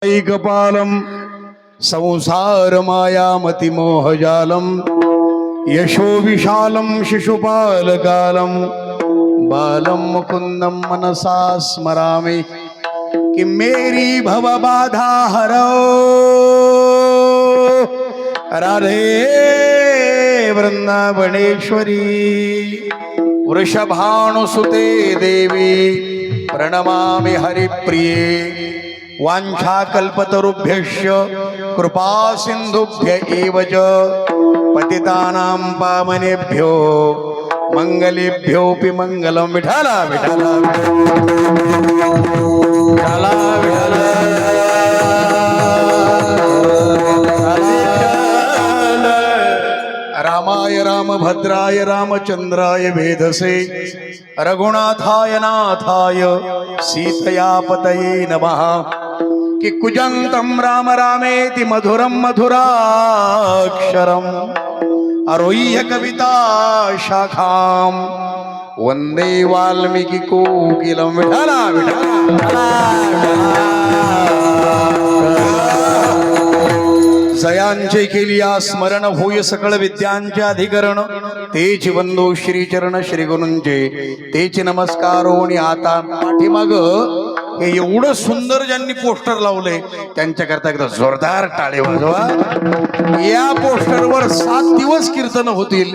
ऐकपालं संसारमायामतिमोहजालं यशो विशालं शिशुपालकालं बालं मुकुन्दं मनसा स्मरामि कि मेरी भवबाधा हरो राधे वृंदावनेश्वरी वृषभानुसुते देवी प्रणमामि हरिप्रिये वाञ्छाकल्पतरुभ्यश्च कृपा सिन्धुभ्य एव च पतितानां पावनेभ्यो मंगलेभ्योऽपि मंगलं विठ्ठल विठ्ठल विठ्ठल विठ्ठल रामाय रामभद्राय रामचंद्राय वेधसे रघुनाथाय नाथाय सीतया पतये नमः कि कुजंतं राम रामेति मधुरं मधुराक्षरम् आरुह्य कविता शाखां वंदे वाल्मीकि कोकिलं विठ्ठल विठ्ठल जयांचे केलिया स्मरण होय सकळ विद्यांचे अधिकरण तेच वंदो श्री चरण श्री गुरूंचे तेच नमस्कारो आणि आता पाठीमाग हे एवढं सुंदर ज्यांनी पोस्टर लावले त्यांच्याकरता एकदा जोरदार टाळे वाजवा. या पोस्टरवर 7 दिवस कीर्तन होतील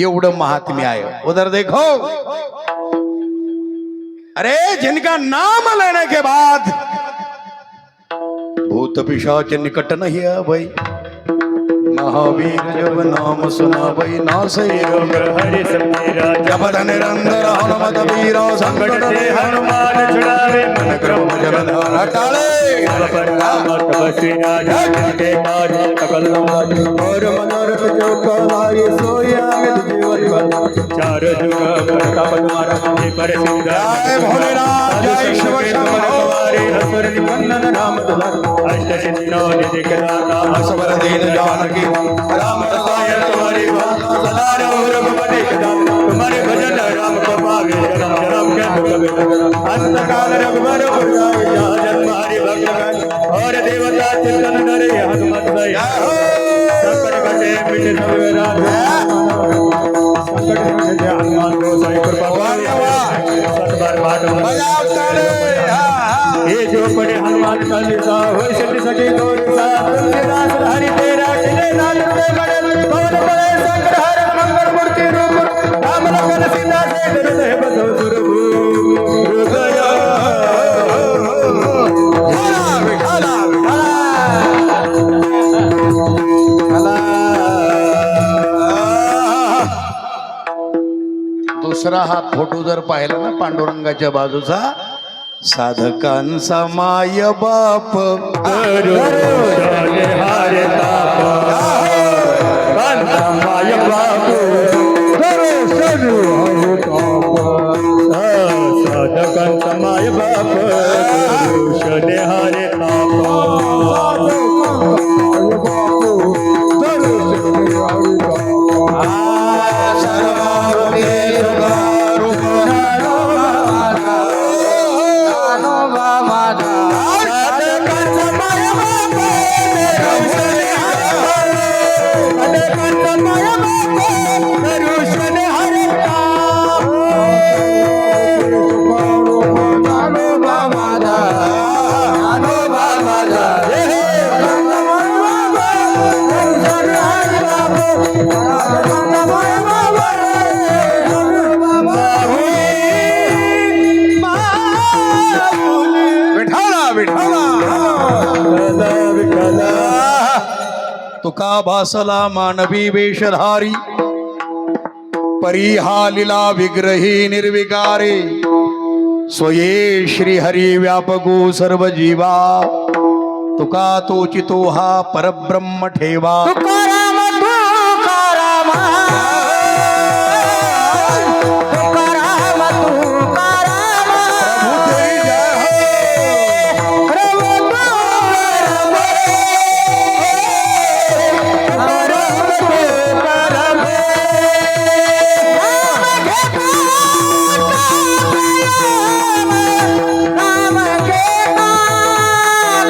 एवढं महात्म्य आहे. उधर देखो, अरे जिनका नाम लेने के बाद भूत पिशाच निकट नहीं है भाई. महावीर जब नाम सुना भाई नासे रोग हरि समीरा जब निरंतर हनुमत वीर संकट से हनुमान छुड़ावे मन क्रम जलधार टाळे राम तपस्वी राजा के कार्य सकल और मनोरथ जो कलाए सोया जीवन बना चार जुग प्रताप तुम्हारा पर सिंह जय भोलेनाथ जय शिव शंभो हसुर निवंदन राम दुलार अष्ट सिद्धो निधि के दाता असवर दीन जानकी राम रसाय तुम्हारी बात सदा रघुपति के दाता तुम्हारे भजन राम को पावे जन्म जन्म के दुख बिना अंत काल रघुबर पुरजाई जन हरि भक्त और देवता चिंतन करे हनुमत दय संकट कटे मिट सब राज संकट कटे हनुमान को सही कृपा सतबार बाट ये जो पढ़े हनुमान चालीसा हो सिद्धि सके गौर तुलसीदास हरि तेरा खिले लाल ते बड़े पवन बड़े शंकर हर मंगल मूर्ति रूप राम लखन सीता से हृदय बसो सुरभु हृदय दुसरा हा फोटो जर पाहिला ना पांडुरंगाच्या बाजूचा साधकांचा माय बाप हारे ताप माय बाप साधकांचा माय बाप हारे ताप तुका भासला मानवी वेशधारी परिहा लीला विग्रही निर्विकारे स्वये श्री हरी व्यापको सर्व जीवा तुका तोचितो हा परब्रह्म ठेवा.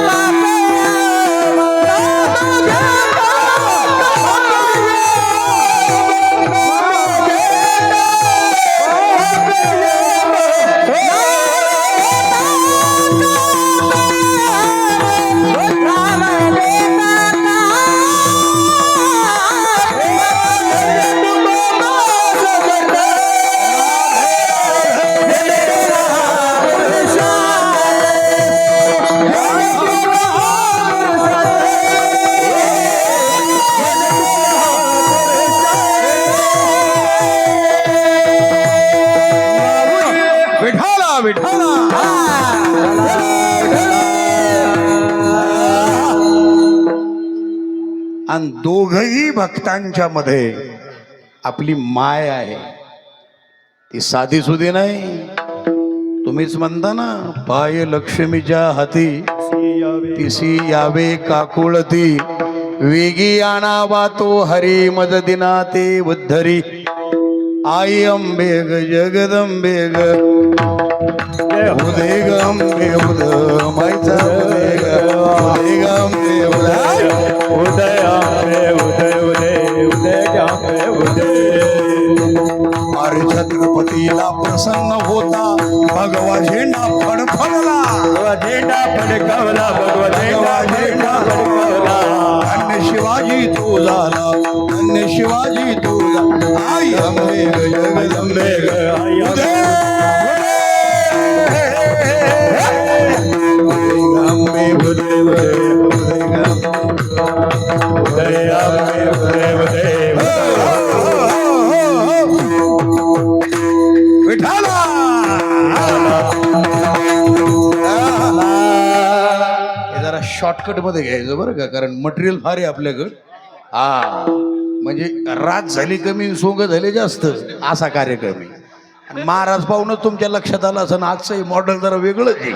Baba आणि दोघही भक्तांच्या मध्ये आपली माय आहे, ती साधी सुधी नाही. तुम्हीच म्हणता ना, पाय लक्ष्मीच्या हाती तिसी यावे काकुळती, वेगी आणावा तो हरी मज दिना ते उद्धरी. आई अंबे ग जगदंबे ग, उदे ग अंबे उद मायचा उदे ग अंबे उदय उदय आंबे उदय उदय उदय आंबे उदय. अरे छत्रपतीला प्रसन्न होता भगवा झेंडा फडफडला, भगवा झेंडा फडकवला, भगवा झेंडा फडकवला. धन्य शिवाजी तू झाला, धन्य शिवाजी तू झाला. आई अंबे ग जगदंबे ग, आई उदय अंबे उदय उदय उदय आंबे उदय उदय. विठाला. हे जरा शॉर्टकट मध्ये घ्यायचं बरं का, कारण मटेरियल फार आहे आपल्याकडं. हा म्हणजे रात झाली कमी सोंग झाले जास्त, असा कार्यक्रम आहे. आणि महाराज पाहून तुमच्या लक्षात आलं असं, आजचं मॉडेल जरा वेगळंच आहे.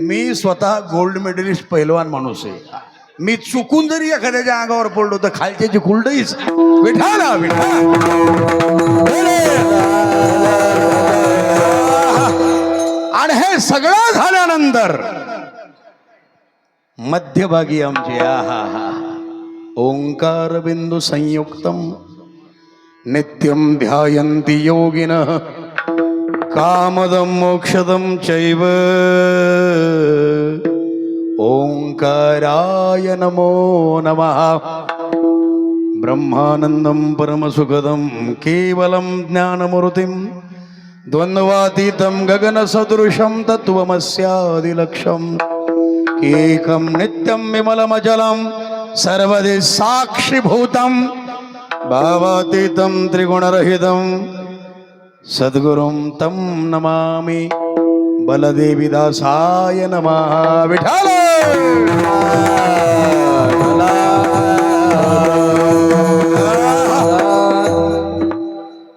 मी स्वतः गोल्ड मेडलिस्ट पहिलवान माणूस आहे. मी चुकून जरी एखाद्याच्या अंगावर पडलो तर खालच्याची कुलडईच विठाला विठा. आणि हे सगळं झाल्यानंतर मध्यभागी आमचे आहा हा ओंकार बिंदू संयुक्तम नित्यम ध्यायन्ति योगिनः कामदं मोक्षदं चैव. ओंकाराय नमो नमः. ब्रह्मानन्दं परमसुखदं केवलं ज्ञानमूर्तिं द्वन्द्वातीतं गगनसदृशं तत्त्वमस्यादिलक्ष्यम् एकं नित्यं विमलमचलं सर्वदि साक्षिभूतं भावातीतं त्रिगुणरहितं सद्गुरुं तं नमामि. बलदेवीदासाय नमः. विठ्ठल.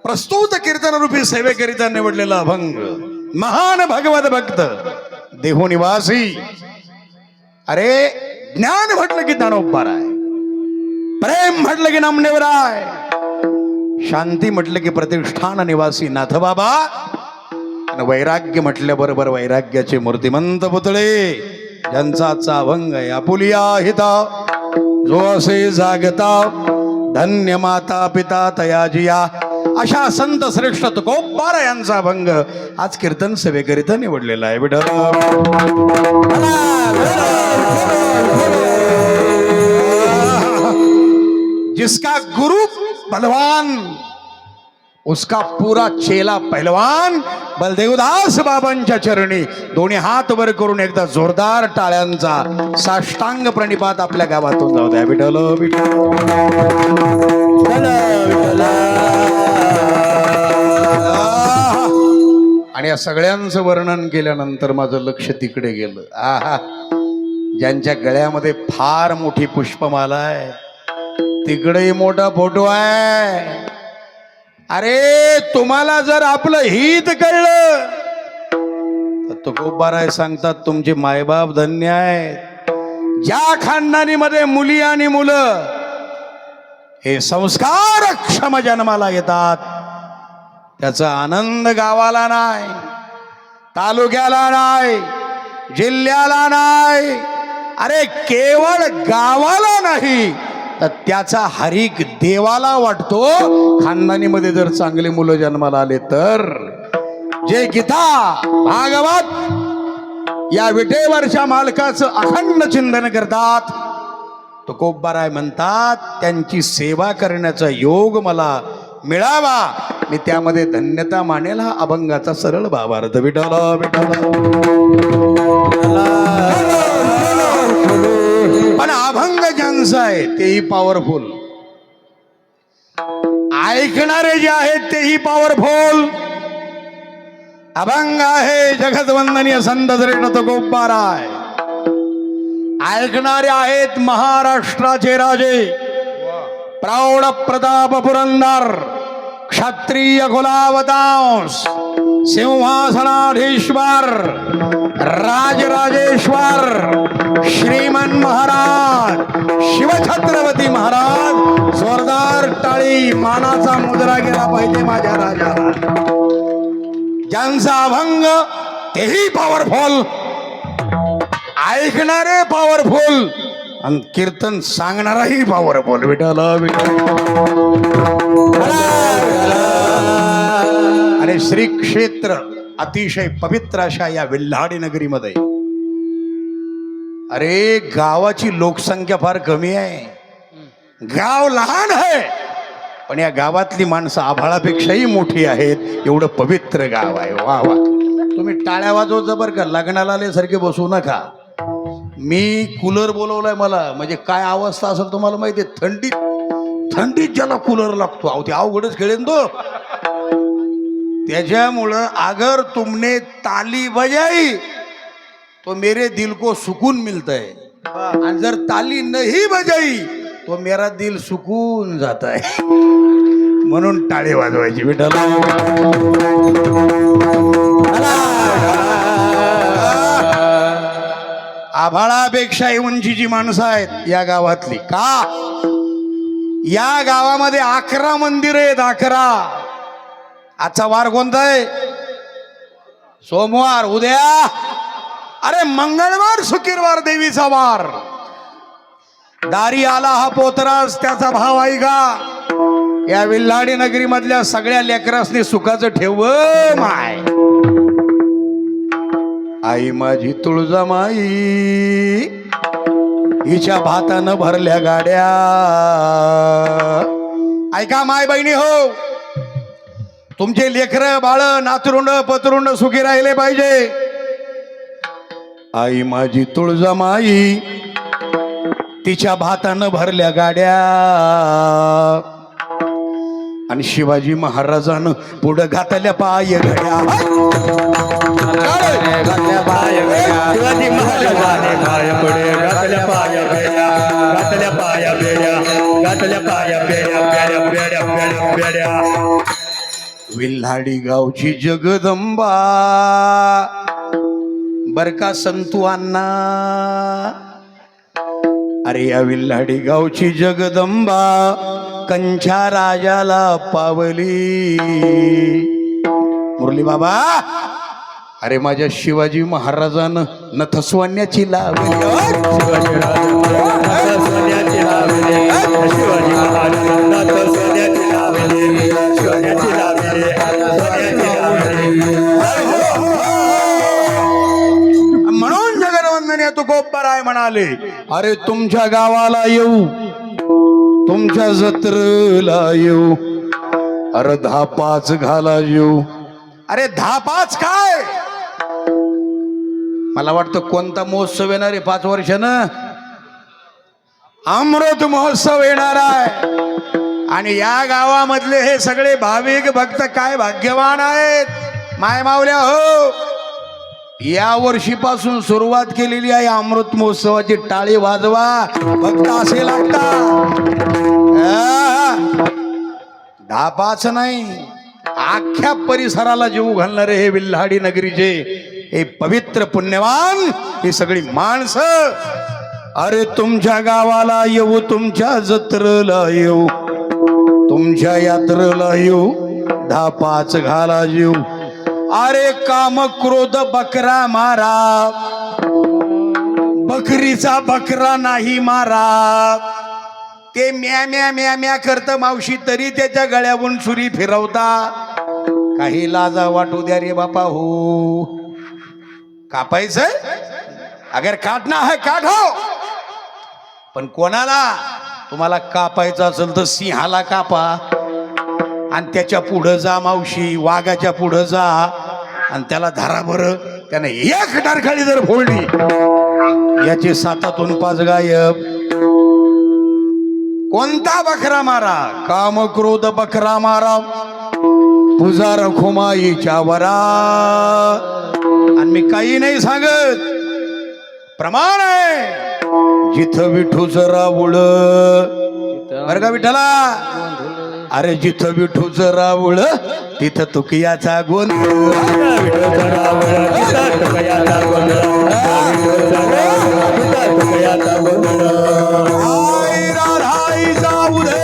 प्रस्तुत कीर्तन रूपी सेवेकरिता निवडलेला अभंग महान भगवत भक्त देहोनिवासी. अरे ज्ञान म्हटलं की ज्ञानोबा आहे, प्रेम म्हटलं की नामदेव आहे, शांती म्हटलं की प्रतिष्ठान निवासी नाथबाबा, आणि वैराग्य म्हटल्याबरोबर वैराग्याचे मूर्तिमंत पुतळे ज्यांचा आजचा अभंग आहे. आपुलिया हिता जो असे जागता, धन्य माता पिता तयाजिया, अशा संत श्रेष्ठ तुकोबार यांचा अभंग आज कीर्तन सेवेकरिता निवडलेला आहे. जिसका गुरु बलवान उसका पूरा चेला पहलवान. बलदेवदास बाबांच्या चरणी दोन्ही हात वर करून एकदा जोरदार टाळ्यांचा साष्टांग प्रणिपात आपल्या गावातून जाऊ द्या. विठ्ठल आणि या सगळ्यांचं वर्णन केल्यानंतर माझं लक्ष तिकडे गेलं. आहा, ज्यांच्या गळ्यामध्ये फार मोठी पुष्पमाला आहे तिकडेही मोठा फोटो आहे. अरे तुम्हाला जर आपलं हित कळलं तर तुकोबाराय सांगतात तुमचे मायबाप धन्य आहेत. ज्या खानदानीमध्ये मुली आणि मुलं हे संस्कारक्षम जन्माला येतात त्याचा आनंद गावाला नाही, तालुक्याला नाही, जिल्ह्याला नाही, अरे केवळ गावाला नाही तर त्याचा हरिक देवाला वाटतो. खानदानीमध्ये जर चांगली मुलं जन्माला आले तर जे गीता भागवत या विटेवरच्या मालकाचं अखंड चिंतन करतात तुकोबाराय म्हणतात त्यांची सेवा करण्याचा योग मला मिळावा, मी त्यामध्ये धन्यता मानेल. हा अभंगाचा सरळ भावार्थ. विठ्ठल विठ्ठल. पण अभंग ज्यांचा आहे तेही पॉवरफुल, ऐकणारे जे आहेत तेही पॉवरफुल. अभंग आहे जगतवंदनीय संत श्रेष्ठ तुकोबाराय. ऐकणारे आहेत महाराष्ट्राचे राजे, प्रौढ प्रताप पुरंदर, क्षत्रिय कुलावतांस, सिंहासनाधीश्वर, राजराजेश्वर, श्रीमन महाराज, शिवछत्रपती महाराज. जोरदार टाळी, मानाचा मुद्रा गेला पाहिजे माझ्या राजाला. ज्यांचा अभंग तेही पॉवरफुल, ऐकणारे पॉवरफुल आणि कीर्तन सांगणाराही पॉवरफुल. विठाला आणि श्री क्षेत्र अतिशय पवित्र अशा या विल्हाडी नगरीमध्ये, अरे गावाची लोकसंख्या फार कमी आहे, गाव लहान आहे, पण या गावातली माणसं आभाळापेक्षाही मोठी आहेत. एवढं पवित्र गाव आहे. वा वा. तुम्ही टाळ्या वाजवत बरं का, लग्नाला आल्यासारखे बसू नका. मी कूलर बोलवलाय मला, म्हणजे काय अवस्था असेल तुम्हाला माहिती आहे. थंडीत ज्याला कूलर लागतो, अहो ते अवघडच खेळेन तो. त्याच्यामुळं अगर तुमने ताली बजाई तो मेरे दिल को सुकून मिलता है, आणि जर ताली नहीं बजाई तो मेरा दिल सुकून जाता है. म्हणून टाळे वाजवायची. विठाला आभाळापेक्षा उंचीची माणसं आहेत या गावातली. का? या गावामध्ये 11 मंदिर आहेत. 11. आजचा वार कोणता आहे? सोमवार. उद्या अरे मंगळवार, शुक्रवार देवीचा वार. दारी आला हा पोतरास, त्याचा भाव आहे का? या विल्हाडी नगरी मधल्या सगळ्या लेकरासनी सुखाचं ठेव माय. आई माझी तुळजामाई, हिच्या भातानं भरल्या गाड्या. ऐका माय बहिणी हो, तुमचे लेकर बाळ, नातरुंड पतरुंड सुखी राहिले पाहिजे. आई माझी तुळजामाई, तिच्या भातानं भरल्या गाड्या. आणि शिवाजी महाराजानं पुढं घातल्या पाय घड्या. शिवाजी महाराजाने पाय पुढे घातल्या पाया बेड्या, घातल्या पाया बेड्या, घातल्या पाया बेड्या, बेड्या बेड्या बेड्या बेड्या. विल्हाडी गावची जगदंबा बर का संतू अण्णा. अरे या विल्हाडी गावची जगदंबा कंच्या राजाला पावली. मुरली बाबा, अरे माझ्या शिवाजी महाराजानं नथस्वान्याची लावली. शिवाजी महाराज सोन्याची लावली, शिवाजी महाराज सोन्याची लावली, सोन्याची लावली, सोन्याची लावली. म्हणून जगन्वंदने तुकोबराय म्हणाले, अरे तुमच्या गावाला येऊ, तुमच्या जत्रेला येऊ, अरे 10-5 घाला येऊ. अरे 10-5 काय? मला वाटतं कोणता महोत्सव येणार आहे 5 वर्षानं? अमृत महोत्सव येणार आहे. आणि या गावामधले हे सगळे भाविक भक्त काय भाग्यवान आहेत माय मावल्या हो. या वर्षीपासून सुरुवात केलेली आहे अमृत महोत्सवाची. टाळी वाजवा, भक्त असे लागतात. 10-5 नाही, अख्ख्या परिसराला जीव घालणारे हे विल्हाडी नगरीचे हे पवित्र पुण्यवान, ही सगळी माणसं. अरे तुमच्या गावाला येऊ, तुमच्या जत्रेला येऊ, तुमच्या यात्रेला येऊ, 10-5 घाला येऊ. अरे काम क्रोध बकरा मारा, बकरीचा बकरा नाही मारा. ते म्या म्या म्या म्या करत मावशी, तरी त्याच्या गळ्यावरून सुरी फिरवता. काही लाजा वाटू द्या रे बापा हो. कापायचंय अगर काटना है काढो, पण कोणाला? तुम्हाला कापायचं असेल तर सिंहाला कापा आणि त्याच्या पुढं जा मावशी, वाघाच्या पुढं जा आणि त्याला धरा बरं. त्याने एक डरखळी जर फोडली, याचे 7तून 5 गायब. कोणता बकरा मारा? काम क्रोध बकरा मारा, पुजार खुमाईच्या वरा. आणि मी काही नाही सांगत, प्रमाण आहे. जिथं विठूच रावळ बर का विठ्ठला अरे जिथं विठूच रावळ तिथं तुकियाचा गोंधळ आई राधाई जाऊ दे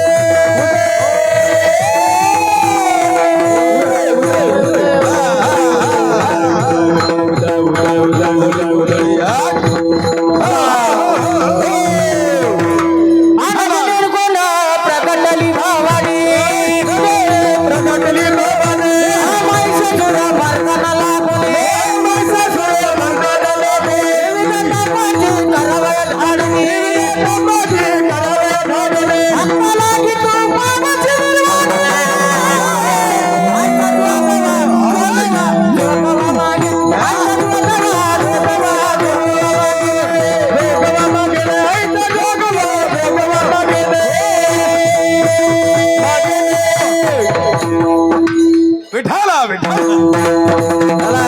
विठाला विठाला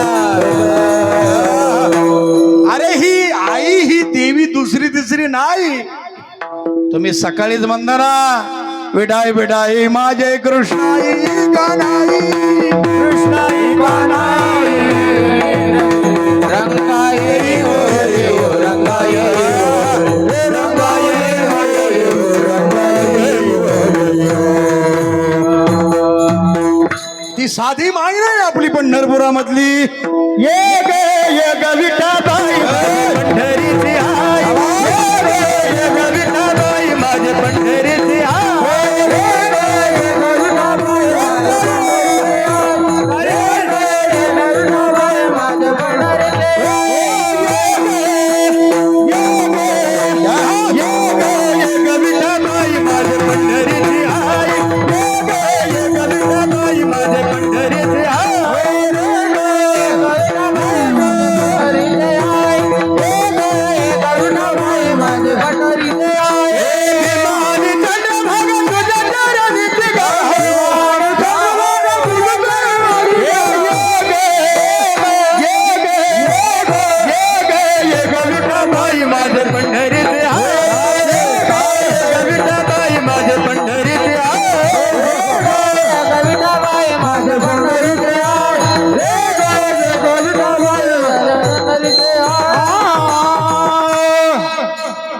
अरे ही आई ही देवी दुसरी तिसरी नाही तुम्ही सकाळीच म्हणता ना विडाई विडाई माझे कृष्णाई कानाई कृष्णाई कानाई रंगाई हो रंगाई ती साधी माई नाही आपली पंढरपुरामधली ये ग विठाबाई पंढरीची आई ये ग विठाबाई माझे पंढरीची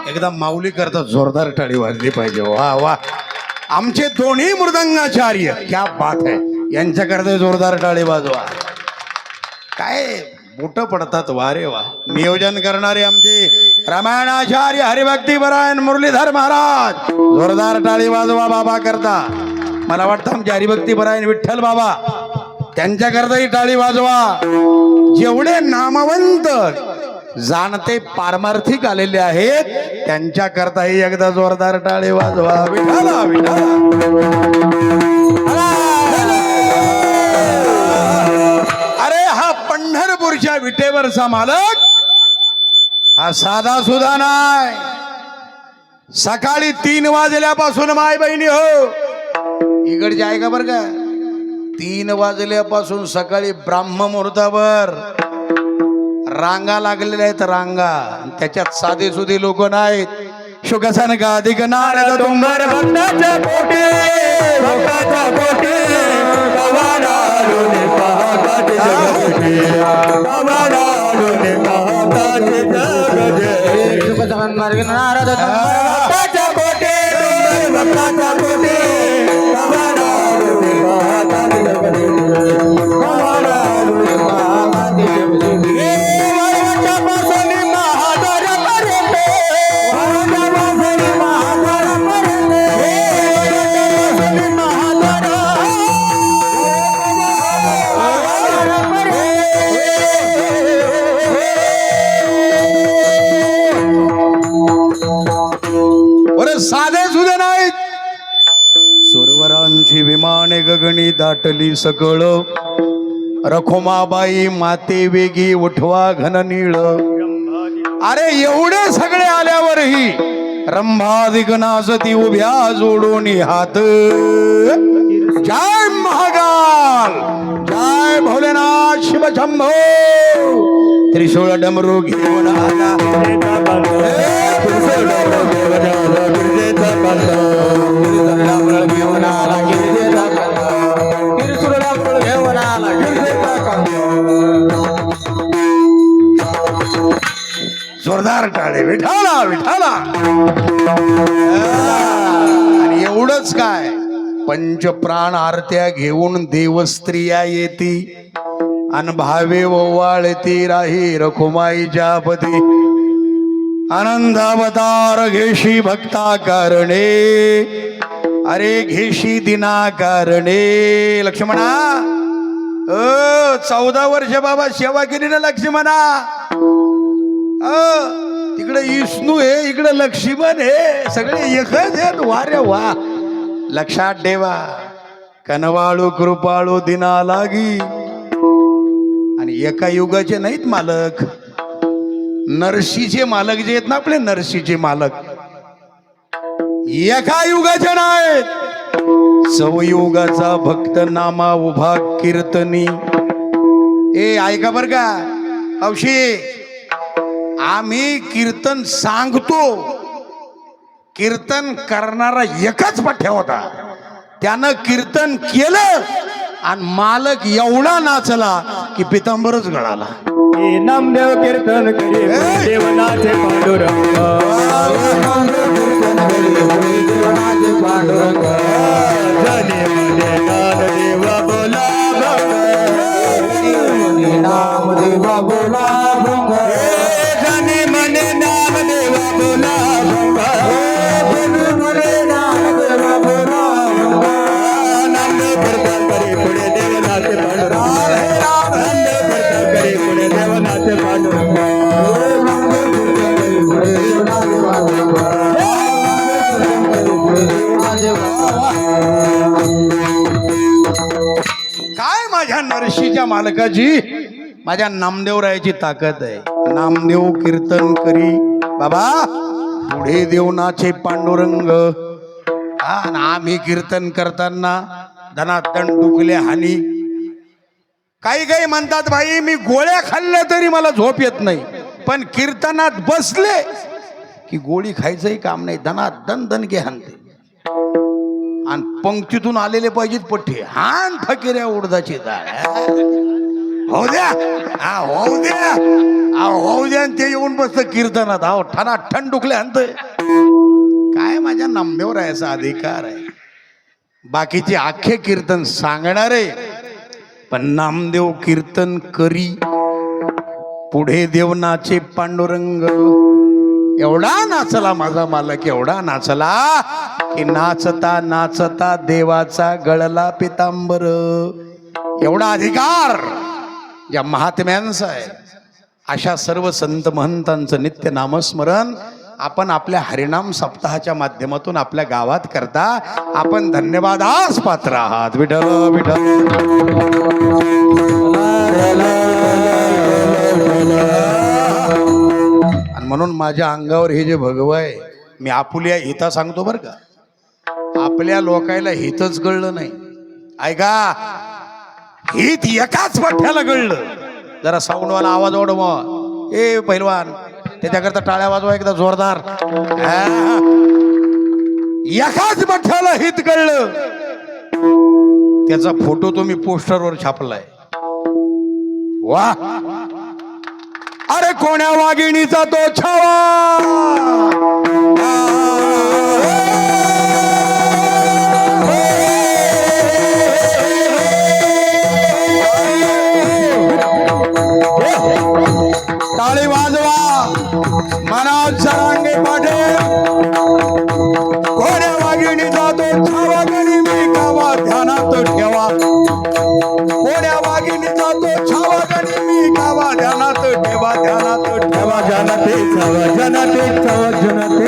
एकदा माऊली करता जोरदार टाळी वाजली पाहिजे वा वा आमचे दोन्ही मृदंगाचार्य क्या बात है यांच्याकरता जोरदार टाळी वाजवा काय बोट पडतात वा रे वा नियोजन करणारे आमचे रामायणाचार्य हरिभक्तीपरायण मुरलीधर महाराज जोरदार टाळी वाजवा बाबा करता मला वाटतं आमचे हरिभक्तीपरायण विठ्ठल बाबा त्यांच्याकरताही टाळी वाजवा जेवढे नामवंत जाणते पारमार्थिक आलेले आहेत त्यांच्या करताही एकदा जोरदार टाळी वाजवा विठाला विठाला अरे हा पंढरपूरच्या विटेवरचा मालक हा साधा सुद्धा नाही सकाळी 3 वाजल्यापासून माय बहिणी हो इकडची आहे का बर का 3 वाजल्यापासून सकाळी ब्राह्म मुहूर्तावर रांगा लागलेल्या आहेत रांगा त्याच्यात साधे सुधे लोक नाहीत शुकसन का अधिक नारद डोंगर भक्ताच्या पोटे भक्ताच्या पोटे कवाडालोने पाहतात जगते कवाडालोने पाहतात जगते शुकसन मार्ग नारद भक्ताच्या पोटे भक्ताच्या पोटे कवाडालोने पाहतात जगते कवाडालोने पाहतात जगते साधे सुधे नाहीत सुरवरांची विमाने गगनी दाटली सकळ रखुमाबाई माते वेगी उठवा घन नीळ अरे एवढे सगळे आल्यावरही रंभाधिक नाचती उभ्या जोडून हात जय महाकाल जय भोलेनाथ शिव शंभो त्रिशूळ डमरू घेऊन आला हजार टाळे विठाला विठाला. आणि एवढंच काय, पंचप्राण आरत्या घेऊन देवस्त्रिया येती अन भावे ओवाळती राही रखुमाईच्या पती. आनंदावतार घेशी भक्ता कारणे, अरे घेशी दिना कारणे. लक्ष्मणा 14 वर्ष बाबा सेवा केली ना लक्ष्मणा. तिकडे विष्णू आहे, इकडे लक्ष्मण आहे, सगळे एकच आहेत. वा रे वा. लक्षात ठेवा, कनवाळू कृपाळू दिना लागी. आणि एका युगाचे नाहीत मालक, नरशीचे मालक जे आहेत ना आपले, नरशीचे मालक एका युगाचे नाहीत. सवयुगाचा भक्त नामा उभा कीर्तनी. ए ऐका बर का औशी, आम्ही कीर्तन सांगतो, कीर्तन करणारा एकच पठ्या होता. त्यानं कीर्तन केलं आणि मालक एवढा नाचला की पितांबरच गळाला. नामदेव कीर्तन करी देवनाचे पांडुरंग. जने मने नामदेवा बोला नामदेवा बोला भृंग. जने मने नामदेवा बोला भृंग. नामदेवा बोला भृंग. नामदेव कीर्तन करी पुढे देवनाचे पांडुरंग. नामदेव कीर्तन करी पुढे देवनाचे पांडुरंग. काय माझ्या नरशीच्या मालकाची, माझ्या नामदेवरायाची ताकद आहे. नामदेव कीर्तन करी बाबा पुढे देवनाचे पांडुरंग. आणि आम्ही कीर्तन करताना धनादन डुकले हानी. काही काही म्हणतात भाई मी गोळ्या खाल्ल्या तरी मला झोप येत नाही, पण कीर्तनात बसले की गोळी खायचंही काम नाही. धनादन दणके हानते आणि पंक्तीतून आलेले पाहिजेत पठ्ठे. हान फकिऱ्या उडदाची डाळ. होऊ द्या, होऊ द्या, होऊ द्या. ते येऊन बसत कीर्तनात, ठना ठण डुकले आणतोय. काय माझ्या नामदेवरायाचा अधिकार आहे. बाकीचे अख्खे कीर्तन सांगणारे, पण नामदेव कीर्तन करी पुढे देवनाचे पांडुरंग. एवढा नाचला माझा मालक, एवढा नाचला की नाचता नाचता देवाचा गळला पितांबर. एवढा अधिकार या महात्म्यांचा आहे. अशा सर्व संत महंतांचं नित्य नामस्मरण आपण आपल्या हरिनाम सप्ताहाच्या माध्यमातून आपल्या गावात करता. आपण धन्यवादास पात्र आहात. विठ्ठल विठ्ठल. आणि म्हणून माझ्या अंगावर हे जे भगवा आहे, मी आपुल्या हिता सांगतो बर का. आपल्या लोकायला हितच कळलं नाही. ऐका, हित एकाच पठ्याला कळलं. जरा साऊंडवाला आवाज वाढव. ए पहिलवान, त्याच्याकरता टाळ्या वाजवा एकदा जोरदार. एकाच पठ्याला हित कळलं. त्याचा फोटो तुम्ही पोस्टरवर छापलाय. वा. अरे कोण्या वाघिणीचा तो छावा. टाळी वाजवा, मनात सरांगे पाठे. कोण्या वाघिणीचा तो छावा गणी मी गावा ध्यानात ठेवा. कोण्या वाघिणीचा तो छावा गणी मी गावा ध्यानात ठेवा. ध्यानात ठेवा. जनाते छावा, जनाते छावा, जनाते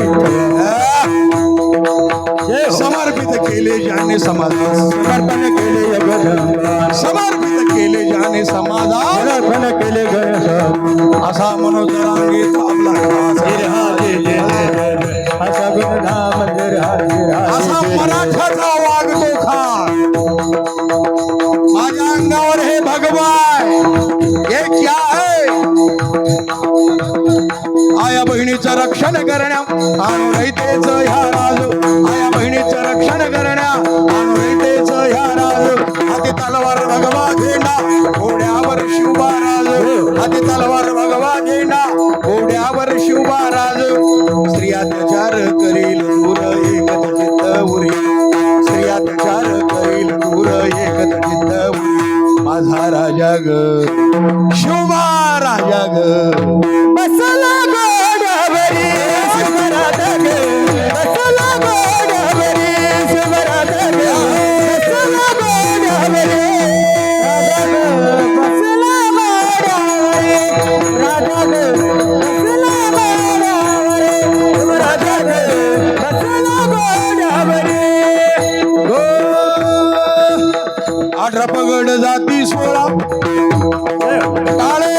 समर्पित केले ज्याने समाजास. समर्पण केले जगदंबा. समर्पित केले ज्याने समाजास. समर्पण केले गणेश. असा मनोजरांगी आपला असा गुणधाम असा मराठाचा वागतो खा. माझ्या अंगावर हे भगवान हे क्या है. आया बहिणीचं रक्षण करण्या अनुरैतेच ह्या राजू. आया बहिणीचं रक्षण करण्या अनुरैतेच ह्या राजू. हाती तलवार भगवा झेंडा घोड्यावर शिवबा राजू. हाती तलवार भगवा झेंडा घोड्यावर शिवबा अत्याचार करील दूर एकच चित्त उरी स्त्री अत्याचार करील दूर एकच चित्त उरी माझा राजा ग शिवबा राजा ग बसला गोडावरी शिवराज ग बसला गोडावरी शिवराज ग बसला गोडावरी राजा ग बसला गोडावरी राजा ग बसला गोडावरी शिवराज ग बसला गोडावरी गो 18 पगड जाती 16 टाळे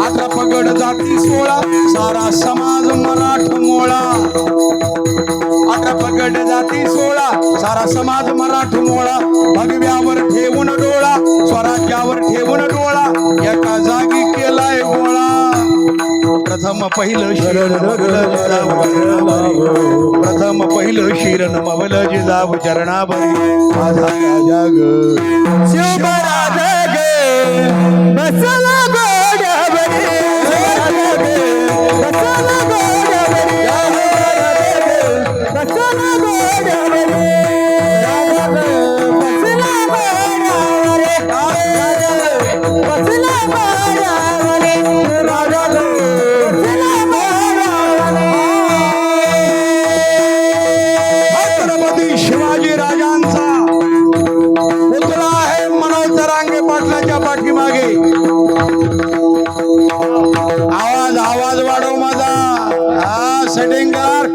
18 पगड जाती 16 सारा समाज मराठमोळा 18 पगड जाती 16 सारा समाज मराठमोळा भगव्यावर ठेवून डोळा स्वराज्यावर ठेवून डोळा एका जागी केलाय गोळा प्रथम पहिलं शिरण प्रथम पहिलं शिरण मवलं जिजाऊ चरणाभरी माझा राजा ग शिवराज ग बसला गोडावरी राजा ग बसला गोडावरी बसला गोडावरी राजा ग बसला गोडावरी बसला गोडावरी राजा ग छत्रपती शिवाजी राजांचा पुतळा आहे मनोज जरांगे पाटलाच्या पाठीमागे आवाज वाढव माझा हा सेटिंगर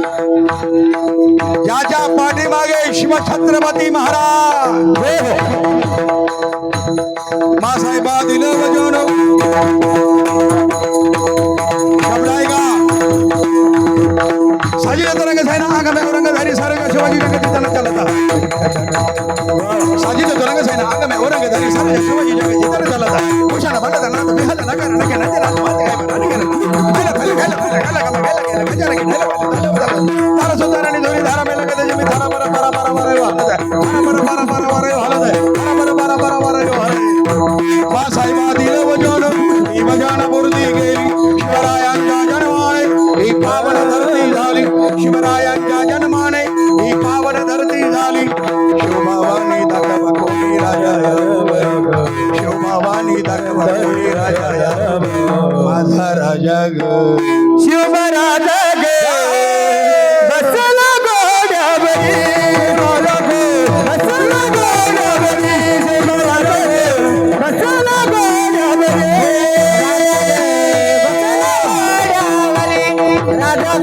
ज्याच्या पाठीमागे शिवछत्रपती महाराज मासाहेबा दिलं वजन शब्दायगा साजिद तरंग सैना आगमे औरंगधारी सारंग शिवाजी जगती तना चलता साजिद तरंग सैना आगमे औरंगधारी सारंग शिवाजी जगती तना चलता भूषण भगत नाथ बिहल नगर नके नजर मात काय बरानी केला खाला खाली खाला खाला खाला खाला गजर की तारा सुतारानी धोरी धारा मेला कदे जमी धारा बरा बरा बरा बरा हालत धारा बरा बरा बरा बरा हालत धारा बरा बरा बरा बरा हालत मा साहेबा दिलं वजन ही वजन बुर्दी गेली शिवरायांच्या जन्माने ही पावन धरती झाली शिवरायांच्या जन्माने ही पावन धरती झाली शिवभावानी दाखवा कोणी राजा शिवभावानी दाखवा कोणी राजा माझा राजा ग शिवराज ग बसला गोडावरी राजा ग बसला गोडावरी शिवराज ग बसला गोडावरी राजा ग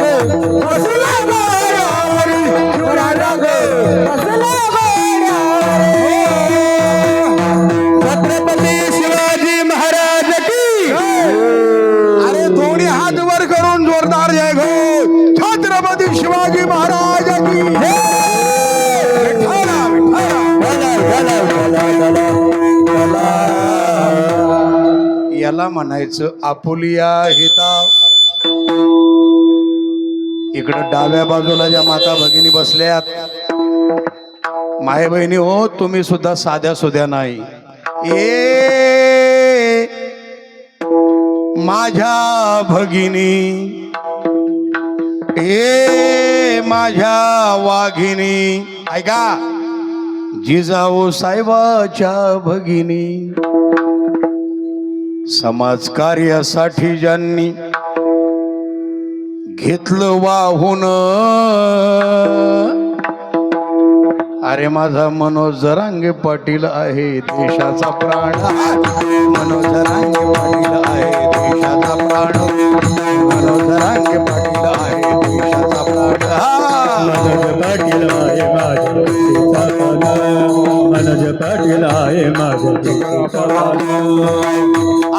बसला गोडावरी राजा ग बसला गोडावरी छत्रपती शिवाजी महाराज की अरे दोन्ही हात वर करून जोरदार जय घो छत्रपती शिवाजी महाराज की विठ्ठला विठ्ठला याला म्हणायचं आपुलिया हिता इकडं डाव्या बाजूला ज्या माता भगिनी बसल्यात माय बहिणी हो तुम्ही सुद्धा साध्या सुध्या नाही ए माझ्या भगिनी ए माझ्या वाघिनी ऐका जिजाऊ साहेबाच्या भगिनी समाजकार्यासाठी ज्यांनी घेतलं वाहून अरे माझा मनोज जरांगे पाटील आहे देशाचा प्राण मनोज जरांगे पाटील आहे देशाचा प्राण मनोज जरांगे पाटील आहे देशाचा प्राण मनोज पाटील आहे माझ्या देशाचा प्राण मनोज पाटील आहे माझ्या देशाचा प्राण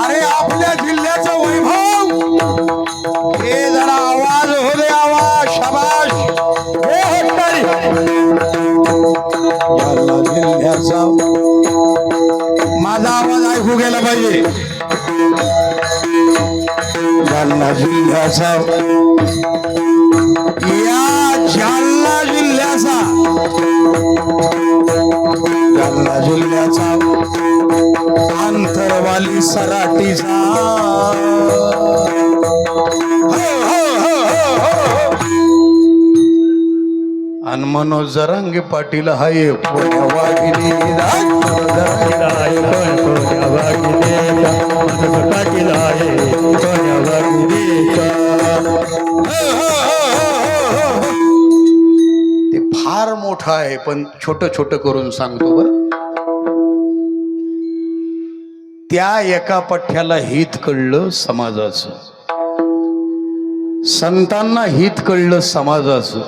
अरे आपल्या जिल्ह्याचं वैभव हे जरा आवाज हो दे आवाज शाबाश हे हट्टारी जालना जिल्ह्याचा माझा आवाज ऐकू गेला पाहिजे जालना जिल्ह्याचा या जालना जिल्ह्याचा जालना जिल्ह्याचा अंतरवाली सराटीचा हो हो हो हो हो आणि मनोज जरांगे पाटील हाय पुण्या वाघिणी आहे पण कोण्या वागिनीचा मनोज पाटील आहे कोण्या वागिनीचा ते फार मोठं आहे पण छोटं छोटं करून सांगतो बर. त्या एका पठ्याला हित कळलं समाजाचं, संतांना हित कळलं समाजाचं,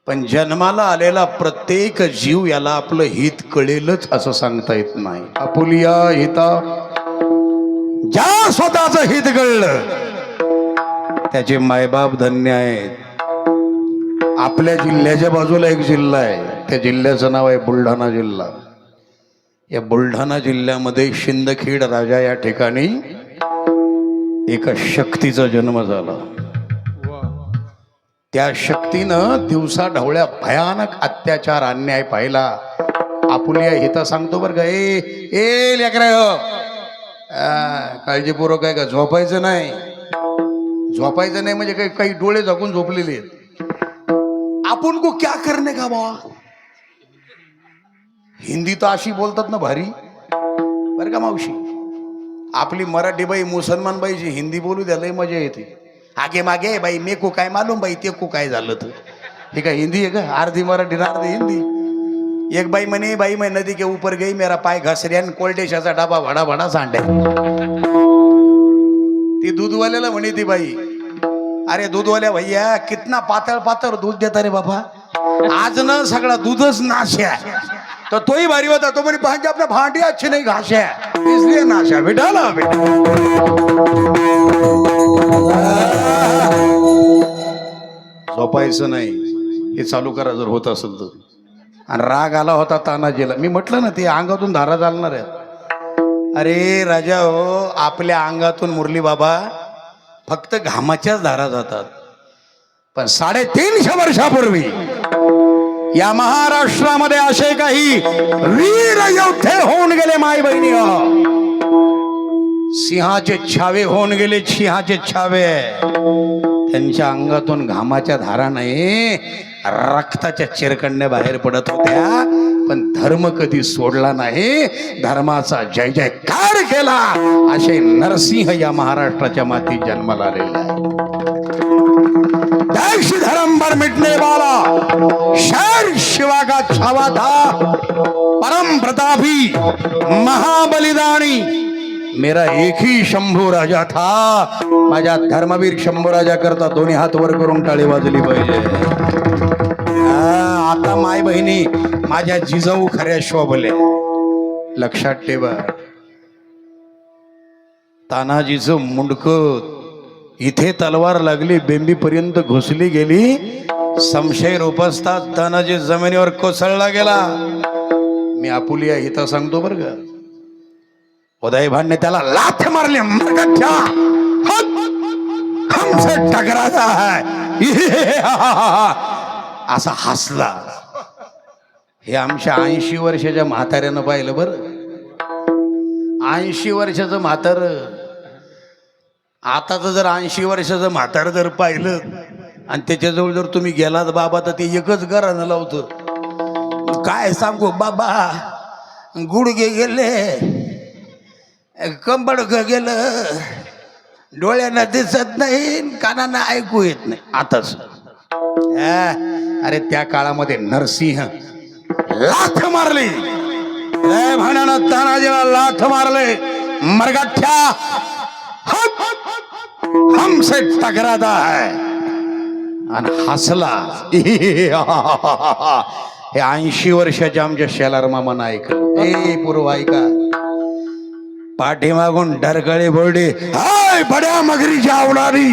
पण जन्माला आलेला प्रत्येक जीव याला आपलं हित कळेलच असं सांगता येत नाही. आपुलिया हिता ज्या स्वतःचं हित कळलं त्याचे मायबाप धन्य आहेत. आपल्या जिल्ह्याच्या बाजूला एक जिल्हा आहे, त्या जिल्ह्याचं नाव आहे बुलढाणा जिल्हा. या बुलढाणा जिल्ह्यामध्ये शिंदखेड राजा या ठिकाणी एका शक्तीचा जन्म झाला. त्या शक्तीनं दिवसा ढवळ्या भयानक अत्याचार अन्याय पाहिला. आपुलिया हिता सांगतो बरं का, ए लेकरा हो, काळजीपूर्वक आहे का, झोपायचं नाही. झोपायचं नाही म्हणजे काही डोळे झाकून झोपलेले आहेत. आपण को क्या करने का बा. हिंदी तर अशी बोलतात ना भारी बरं का मावशी. आपली मराठी बाई मुसलमान बाईची हिंदी बोलू द्या लय मजा येते. आगे मागे बाई मे को काय मालूम बाई ते को काय झालं तर. हे काय हिंदी आहे का, अर्धी मराठी ना अर्धी हिंदी. एक बाई म्हणे बाई मैं नदी के ऊपर गई मेरा पाय घसऱ्या कोल्डेशाचा डबा भडा भडा सांडे. ती दूधवाल्याला म्हणे ती बाई, अरे दूधवाल्या भैया कितना पातळ पातळ दूध देता रे बाबा, आज ना सगळा दूधच नाश्या. तो तोही भारी होता. तो म्हणे भांजे आपल्या भांडी अच्छी नाही घाश्या इसलिए नाश्या भेटाला बेटा. झोपायचं नाही हे चालू करा जर होत असेल तर. आणि राग आला होता तानाजीला. मी म्हटलं ना ते अंगातून धारा चालणार आहेत. अरे राजा हो, आपल्या अंगातून मुरली बाबा फक्त घामाच्याच धारा जातात. पण 350 वर्षापूर्वी या महाराष्ट्रामध्ये असे काही वीर योद्धे होऊन गेले माय बहिणी. सिंहाचे छावे होऊन गेले, सिंहाचे छावे. त्यांच्या अंगातून घामाच्या धारा नाही रक्ताच्या चिरकंड्या बाहेर पडत होत्या. पण धर्म कधी सोडला नाही, धर्माचा जय जयकार केला. असे नरसिंह या महाराष्ट्राच्या मातीत जन्माला आलेले आहे. देश धर्म पर मिटने वाला शेर शिवा का छावा था, परम प्रतापी महाबलिदानी मेरा एक ही शंभू राजा था. माझ्या धर्मवीर शंभू राजा करता दोन्ही हात वर करून टाळी वाजली पाहिजे. आता माय बहिणी माझ्या जिजाऊ खऱ्या शोभले. लक्षात ठेवा, तानाजीचं मुंडकं इथे तलवार लागली, बेंबीपर्यंत घुसली गेली. संशय उपसतात तानाजी जमिनीवर कोसळला गेला. मी आपुलिया हिता सांगतो बरं का, उदय भानने त्याला लाथ मारली. मरगठ्ठा हमसे टकराता है असा हसला. हे आमच्या 80 वर्षाच्या म्हाताऱ्यानं पाहिलं बरं. 80 वर्षाचं म्हातार, आताचं जर 80 वर्षाचं म्हातार जर पाहिलं आणि त्याच्याजवळ जर तुम्ही गेलात बाबा तर ते एकच घरानं लावतं. काय सांगू बाबा, गुडघे गेले, कंबड गेलं, डोळ्यांना दिसत नाही, कानांना ऐकू येत नाही. आताच अरे त्या काळामध्ये नरसिंह लाथ मारली, भाण्यानं तानाजीला लाथ मारले. मरगठ्ठा हमसे टकराता है आणि हसला. हे 80 वर्षाच्या आमच्या शेलार मामानं ऐकलं. ए पूर्व ऐका, पाठीमागून ढरकळे बोलडे, हाय बड्या मगरीच्या आवणारी,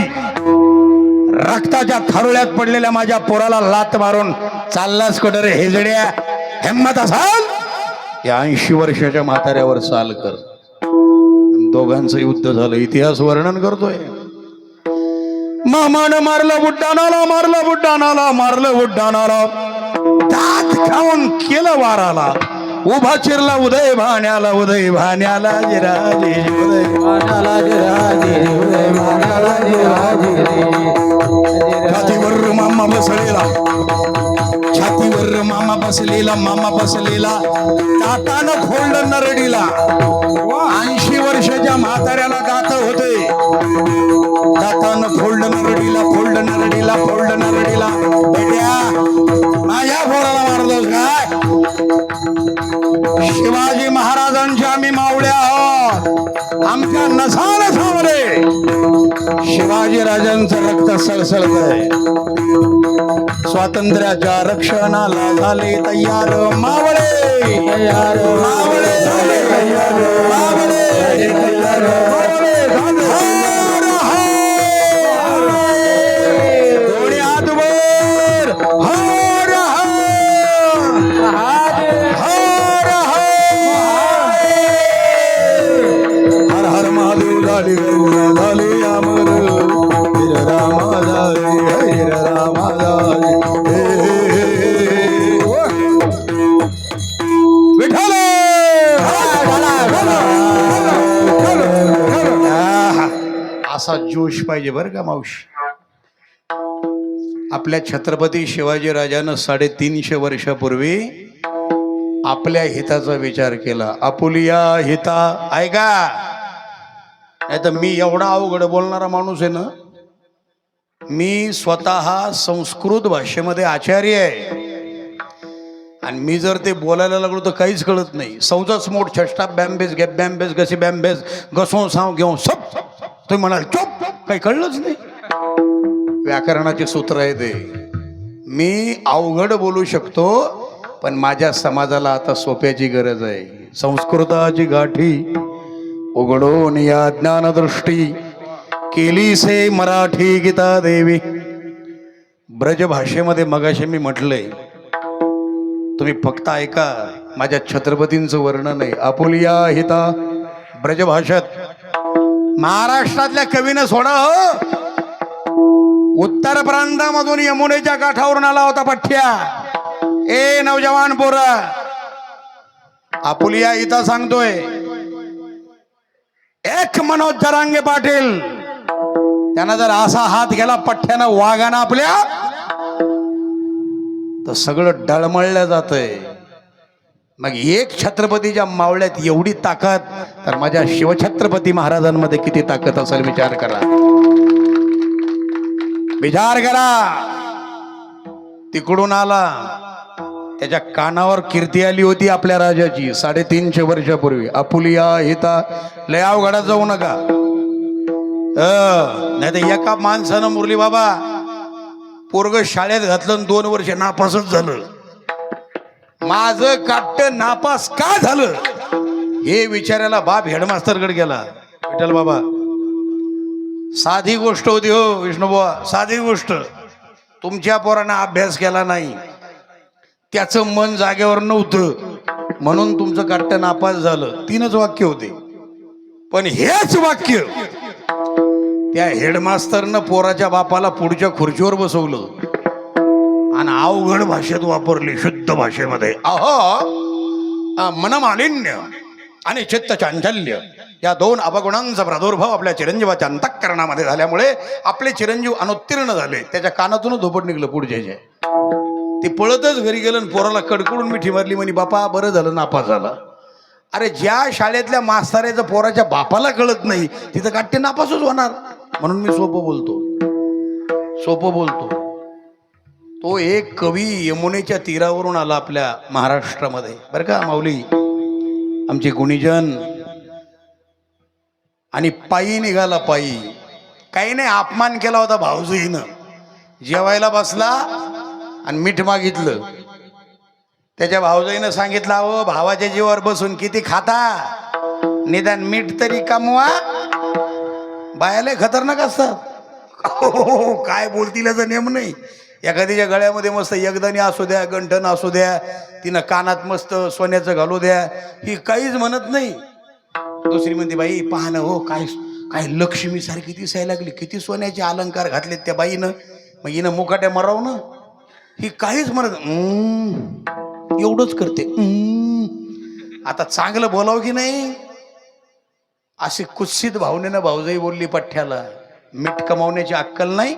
रक्ताच्या थारोळ्यात पडलेल्या माझ्या पोराला लात मारून चाललास कुठं रे हेजड्या, हिम्मत असाल या 80 वर्षाच्या म्हाताऱ्यावर चाल कर. दोघांचं युद्ध झालं, इतिहास वर्णन करतोय. मामानं मारलं बुड्डाणाला, मारलं बुड्डाणाला, मारलं बुड्डाणाला, दात खाऊन केलं वाराला. उभा चिरला उदय भाण्याला, उदय भाण्याला जिराजे, उदय भाण्याला जिराजे, उदय भाण्याला जिराजे. गादीवर मामा बसलेला, मामा बसलेला दातानं खोल्ड नरडीला 80 वर्षाच्या म्हाताऱ्याला दात होते दातानं फोल्ड नरडीला बेट्या माझ्या पोराला मारलं काय शिवाजी महाराजांच्या आम्ही मावळ्या आहोत आमच्या नसामध्ये शिवाजी राजांचं रक्त सळसळतंय स्वातंत्र्याच्या रक्षणाला झाले तयार मावळे दोन्ही हात वर हर हर महादेव झाले अमर वीर रामा विठ्ठल असा जोश पाहिजे बरं का मावशी आपल्या छत्रपती शिवाजी राजानं 350 वर्षापूर्वी आपल्या हिताचा विचार केला आपुलिया हिता ऐका नाही तर मी एवढा अवघड बोलणारा माणूस आहे ना मी स्वतः संस्कृत भाषेमध्ये आचार्य आहे आणि मी जर ते बोलायला लागलो तर काहीच कळत नाही सौजाच मोठ छष्टा बॅम्बेस गॅप बॅम्बेस गसी बॅम्बेस घसो साव घेऊन सब तुम्ही म्हणाल चोप काही कळलंच नाही व्याकरणाचे सूत्र आहे ते मी अवघड बोलू शकतो पण माझ्या समाजाला आता सोप्याची गरज आहे संस्कृताची गाठी उघडून या ज्ञानदृष्टी केली से मराठी गीता देवी ब्रज भाषेमध्ये मगाशी मी म्हटलंय तुम्ही फक्त ऐका माझ्या छत्रपतींचं वर्णन आहे आपुलिया हिता ब्रजभाषेत महाराष्ट्रातल्या कवीनं सोडा हो उत्तर प्रांतामधून यमुनेच्या काठावरून आला होता पठ्ठ्या ए नौजवान पोरा आपुलिया हिता सांगतोय एक मनोज जरांगे पाटील त्यांना जर असा हात गेला पठ्ठ्यानं वागाना आपल्या तर सगळं डळमळलं जातंय मग एक छत्रपतीच्या मावळ्यात एवढी ताकद तर माझ्या शिवछत्रपती महाराजांमध्ये किती ताकद असेल विचार करा तिकडून आला त्याच्या कानावर कीर्ती आली होती आपल्या राजाची 350 वर्षापूर्वी आपुलिया हिता लय अवघडात जाऊ नका नाही तर एका माणसानं मुरली बाबा पोरग शाळेत घातलं 2 वर्ष नापासच झालं माझं काट्ट नापास का झालं हे विचारायला बाप हेडमास्टरकडे गेला विठ्ठल बाबा साधी गोष्ट होती हो विष्णुबुवा साधी गोष्ट तुमच्या पोरानं अभ्यास केला नाही त्याचं मन जागेवर नव्हतं म्हणून तुमचं काट्ट नापास झालं 3च वाक्य होते पण हेच वाक्य त्या हेडमास्टरनं पोराच्या बापाला पुढच्या खुर्चीवर बसवलं आणि अवघड भाषेत वापरली शुद्ध भाषेमध्ये अहो मनमालिन्य आणि चित्त चांचल्य या 2 अपगुणांचा प्रादुर्भाव आपल्या चिरंजीवाच्या अंतःकरणामध्ये झाल्यामुळे आपले चिरंजीव अनुत्तीर्ण झाले त्याच्या कानातून धोपट निघलं पुढचे ते पळतच घरी गेलं आणि पोराला कडकडून मिठी मारली म्हणे बापा बरं झालं नापास झाला अरे ज्या शाळेतल्या मास्तराचं पोराच्या बापाला कळत नाही तिथं काट्टे नापासच होणार म्हणून मी सोपं बोलतो तो एक कवी यमुनेच्या तीरावरून आला आपल्या महाराष्ट्रामध्ये बरं का माऊली आमचे गुणीजन आणि पायी निघाला पायी काही नाही अपमान केला होता भाऊजीनं जेवायला बसला आणि मीठ मागितलं त्याच्या भाऊजीनं सांगितलं अहो भावाच्या जीवावर बसून किती खाता निदान मीठ तरी कमवा बायाले खतरनाक असतात काय बोलतील याचा नेम नाही एखाद्याच्या गळ्यामध्ये मस्त एकदानी असू द्या गंठन असू द्या तिनं कानात मस्त सोन्याचं घालू द्या ही काहीच म्हणत नाही दुसरी म्हणते बाई पाहणं हो काय काय लक्ष्मी सारखी दिसायला लागली किती सोन्याचे अलंकार घातलेत त्या बाईनं मग हिनं मुकाट्या मराव ना ही काहीच म्हणत एवढंच करते आता चांगलं बोलाव की नाही अशी कुत्सित भावनेनं भाऊजाई बोलली पठ्ठ्याला मीठ कमावण्याची अक्कल नाही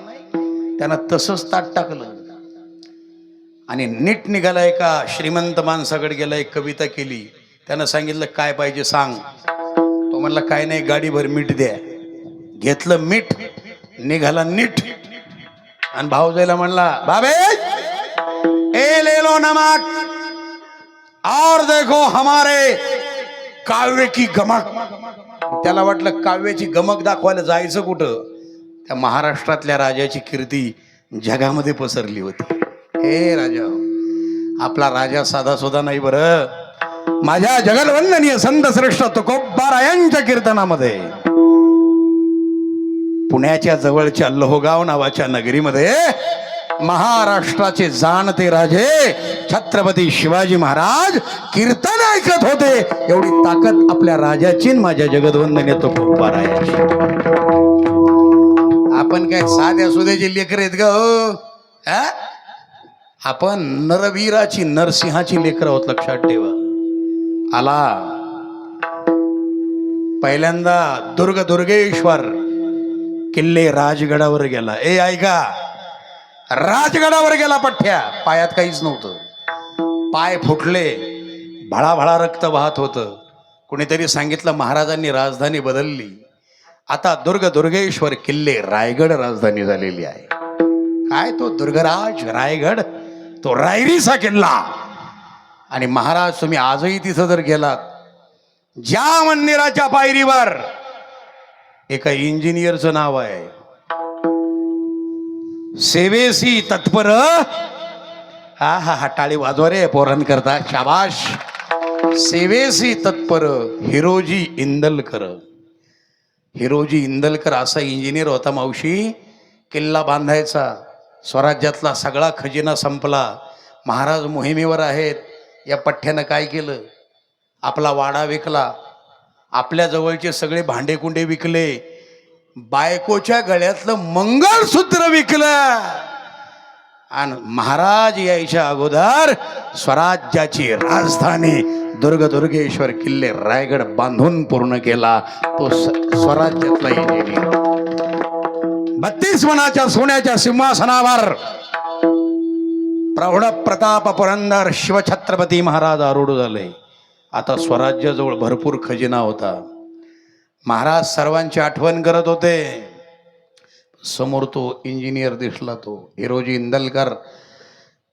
त्यानं तसंच ताट टाकलं आणि नीट निघाला एका श्रीमंत माणसाकडे गेला, एक कविता केली. त्यानं सांगितलं काय पाहिजे सांग. तो म्हणला काय नाही, गाडीभर मीठ द्या. घेतलं मीठ, निघाला नीट. आणि भाऊजाईला म्हणला बाबे ए ले लो नमक और देखो हमारे काव्य की गमक. त्याला वाटलं काव्याची गमक दाखवायला जायचं कुठं. त्या महाराष्ट्रातल्या राजाची कीर्ती जगामध्ये पसरली होती. हे राजा, आपला राजा साधा सुद्धा नाही बरं. माझ्या जगलवंदनीय संत श्रेष्ठ तुकोबारायांच्या कीर्तनामध्ये पुण्याच्या जवळच्या लोहगाव नावाच्या नगरीमध्ये महाराष्ट्राचे जाणते राजे छत्रपती शिवाजी महाराज कीर्तन ऐकत होते. एवढी ताकद आपल्या राजाची माझ्या जगदवंदनीय तुकोबारायांची. आपण काय साध्या सुध्याचे लेकर आहेत का हो? आपण नरवीराची नरसिंहाची लेकर आहोत, लक्षात ठेवा. आला पहिल्यांदा दुर्गेश्वर किल्ले राजगडावर गेला. ए ऐका, राजगडावर गेला पठ्ठ्या. पायात काहीच नव्हतं, पाय फुटले, भळाभळा रक्त वाहत होतं. कुणीतरी सांगितलं महाराजांनी राजधानी बदलली, आता दुर्गेश्वर किल्ले रायगड राजधानी झालेली आहे. काय तो दुर्गराज रायगड, तो रायरीचा किल्ला. आणि महाराज तुम्ही आजही तिथं जर गेलात, ज्या मंदिराच्या पायरीवर एका इंजिनियरचं नाव आहे, सेवेसी तत्पर. हा हा हा, टाळी वाजवा रे पोरांकरता, शाबाश. सेवेसी तत्पर हिरोजी इंदलकर. हिरोजी इंदलकर असा इंजिनियर होता मावशी. किल्ला बांधायचा, स्वराज्यातला सगळा खजिना संपला, महाराज मोहिमेवर आहेत. या पठ्ठ्यानं काय केलं, आपला वाडा विकला, आपल्या जवळचे सगळे भांडेकुंडे विकले, बायकोच्या गळ्यातलं मंगळसूत्र विकलं. आणि महाराज यायच्या अगोदर स्वराज्याची राजधानी दुर्गेश्वर किल्ले रायगड बांधून पूर्ण केला तो स्वराज्यातला इंजिनियर. 32 मनाच्या सोन्याच्या सिंहासनावर प्रौढ प्रताप पुरंदर शिवछत्रपती महाराज आरूढ झाले. आता स्वराज्याजवळ भरपूर खजिना होता. महाराज सर्वांची आठवण करत होते. समोर तो इंजिनियर दिसला, तो हिरोजी इंदलकर.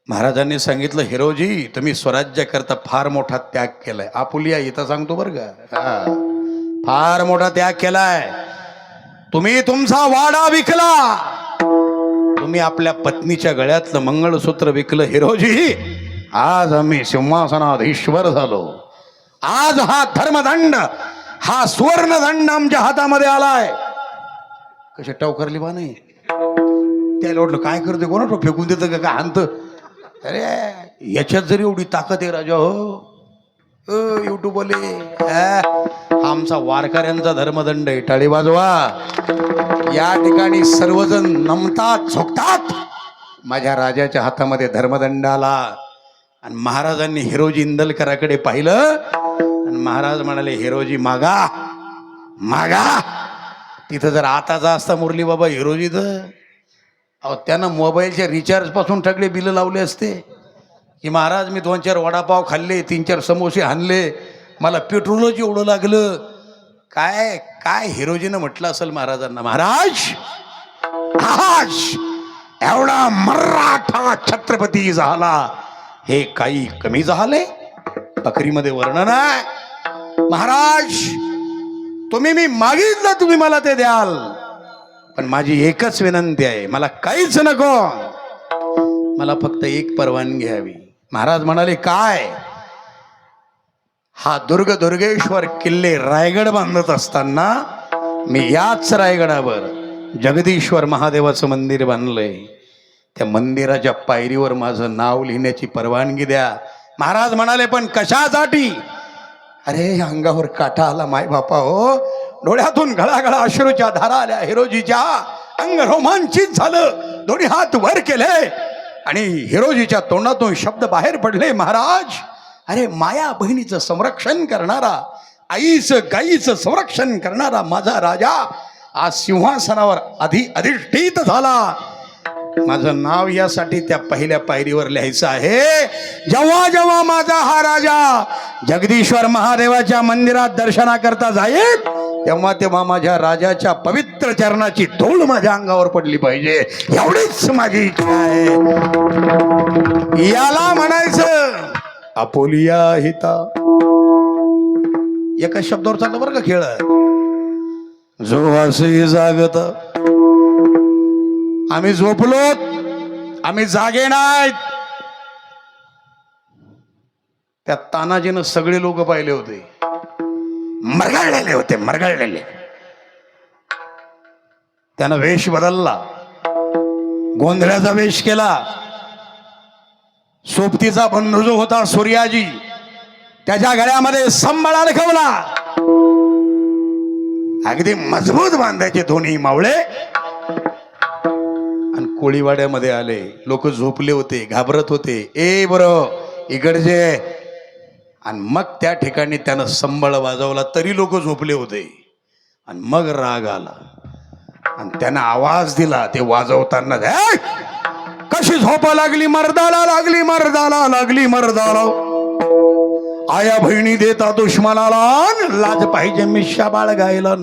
महाराजांनी सांगितलं, हिरोजी तुम्ही स्वराज्याकरता फार मोठा त्याग केलाय. आपुलिया इथं सांगतो बरं का, फार मोठा त्याग केलाय. तुम्ही तुमचा वाडा विकला, तुम्ही आपल्या पत्नीच्या गळ्यातलं मंगळसूत्र विकलं. हिरोजी आज आम्ही सिंहासनाधीश्वर झालो. आज हा धर्मदंड, हा सुवर्णदंड आमच्या हातामध्ये आलाय. कशी टवकरली बा नाही, त्याला वाटलं काय करते, कोणा फेकून देतं का काय आणतं. अरे याच्यात जरी एवढी ताकद आहे राजा हो, युट्यूबवाले, आमचा वारकऱ्यांचा धर्मदंड आहे. टाळी वाजवा. या ठिकाणी सर्वजण नमतात, झोकतात. माझ्या राजाच्या हातामध्ये धर्मदंड आला. आणि महाराजांनी हिरोजी इंदलकराकडे पाहिलं आणि महाराज म्हणाले, हिरोजी मागा मागा. तिथं जर आताचा असता मुरली बाबा हिरोजी तर अहो त्यानं मोबाईलच्या रिचार्ज पासून सगळे बिल लावले असते की महाराज मी 2-4 वडापाव खाल्ले, 3-4 समोसे आणले, मला पेट्रोलच एवढं लागलं. काय काय हिरोजीनं म्हटलं असेल महाराजांना, महाराज आज एवढा मराठा छत्रपती झाला, हे काही कमी झाले? बकरीमध्ये वर्णन आहे. महाराज तुम्ही मी मागितलं तुम्ही मला ते द्याल, पण माझी एकच विनंती आहे, मला काहीच नको, मला फक्त एक परवानगी हवी. महाराज म्हणाले काय? हा दुर्गेश्वर किल्ले रायगड बांधत असताना मी याच रायगडावर जगदीश्वर महादेवाचं मंदिर बांधलंय. त्या मंदिराच्या पायरीवर माझं नाव लिहिण्याची परवानगी द्या. महाराज म्हणाले पण कशासाठी? अरे अंगावर काटा आला माय बापा हो, डोळ्यातून घळाघळा अश्रूच्या धारा आल्या. हिरोजीच्या अंग रोमांचित झालं, दोन्ही हात वर केले आणि हिरोजीच्या तोंडातून शब्द बाहेर पडले, महाराज अरे माया बहिणीचं संरक्षण करणारा, आईचं गाईचं संरक्षण करणारा माझा राजा आज सिंहासनावर अधिष्ठित झाला. माझं नाव यासाठी त्या पहिल्या पायरीवर लिहायचं आहे. जेव्हा जेव्हा माझा हा राजा जगदीश्वर महादेवाच्या मंदिरात दर्शनाकरता जाईल तेव्हा तेव्हा माझ्या राजाच्या पवित्र चरणाची धूळ माझ्या अंगावर पडली पाहिजे, एवढीच माझी इच्छा आहे. याला म्हणायचं आपोलिया हिता. एका शब्दावर चाललं बरं का खेळ. जो असे जागत, आम्ही झोपलोत, आम्ही जागे नाहीत. त्या तानाजीनं सगळे लोक पाहिले होते, मरगळलेले होते, मरगळलेले. त्यानं वेश बदलला, गोंधळ्याचा वेश केला. सोबतीचा बंधू जो होता सूर्याजी, त्याच्या गळ्यामध्ये संबळ अडकवला. अगदी मजबूत बांधायचे दोन्ही मावळे. आणि कोळीवाड्यामध्ये आले. लोक झोपले होते, घाबरत होते. ए बरं इकडचे. आणि मग त्या ठिकाणी त्यानं संबळ वाजवला, तरी लोक झोपले होते. आणि मग राग आला आणि त्यानं आवाज दिला ते वाजवताना, कशी झोपा लागली मर्दाला, लागली मर्दाला, लागली मर्दाला. आया बहिणी देता दुश्मनाला, लाज पाहिजे मिश्या बाळ गायला.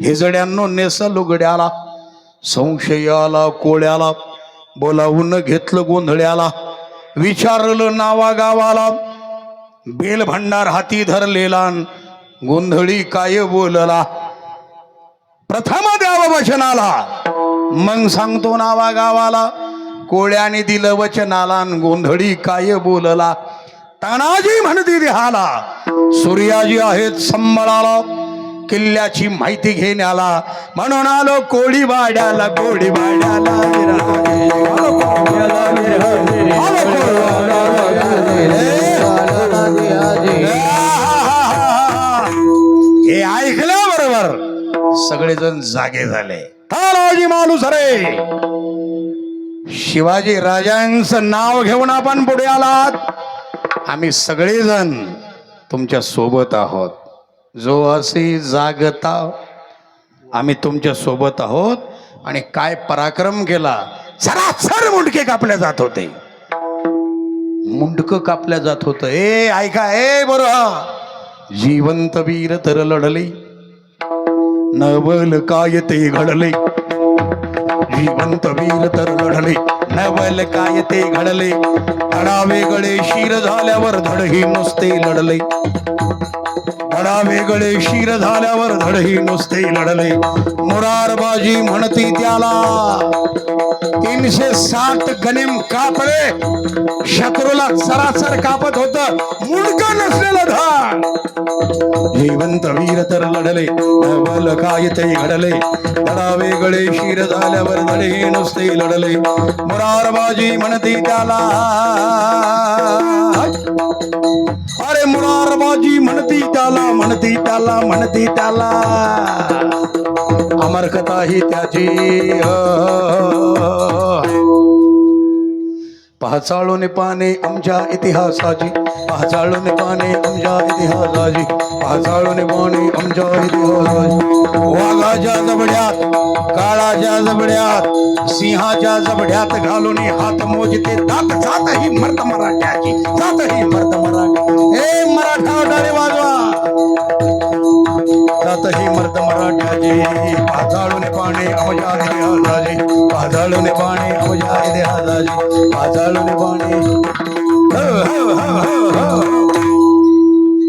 हे जड्यांनो नेस लुगड्याला. संशयाला कोळ्याला बोलावून घेतलं गोंधळ्याला. विचारलं नावा गावाला, बेल भंडार हाती धरलेला. गोंधळी काय बोलला, प्रथम द्यावं वचनाला, मग सांगतो नावा गावाला. कोळ्याने दिलं वचनाला, गोंधळी काय बोलला. तानाजी म्हणती देहाला, सूर्याजी आहेत संबळाला. किल्ल्याची माहिती घेण्याला, म्हणून आलो कोळीवाड्याला, कोळीवाड्याला. हे ऐकलं बरोबर सगळेजण जागे झाले. तानाजी माणूस रे. शिवाजी राजांचं नाव घेऊन आपण पुढे आलात. आम्ही सगळेजण तुमच्या सोबत आहोत. जो असे जागता, आम्ही तुमच्या सोबत आहोत. आणि काय पराक्रम केला. सरासर मुंडके कापल्या जात होते, मुंडक कापल्या जात होतं. ए ऐका, ए बरं, जिवंत वीर तर लढले, नवल काय ते घडले. जिवंत वीर तर लढले, नवल काय ते घडले. धडा वेगळे शिर झाल्यावर धडही नुसते लढले. धडा वेगळे शिर झाल्यावर धडही नुसते लढले. मुरारबाजी म्हणती त्याला, 360 गनिम कापले. शत्रूला सरासर कापत होत मुंडकं नसलेलं धाड. जिवंत वीर तर लढले, नवल काय ते घडले. धडा वेगळे शिर झाल्यावर धडही नुसते लढले. मुरारबाजी म्हणती त्याला, अरे मुरारबाजी म्हणती त्याला, म्हणती त्याला, म्हणती त्याला. अमर कथा ही त्याची. पहाचाळून पाने आमच्या इतिहासाची, पहाचाळून पाने आमच्या इतिहासाची, पहाचाळून पाने आमच्या इतिहासाची. वाघाच्या जबड्यात, काळाच्या जबड्यात, सिंहाच्या जबड्यात घालून हात मोजते दात. जात ही मर्द मराठ्याची, जात ही मर्द मराठी. हे मराठा डाळे वाजवा, जात ही मर्द मराठ्याची. पहाचाळून पाने आमच्या इतिहासाची, पहाचाळून पाने आमच्या इतिहासाची, पहाचाळून पाने.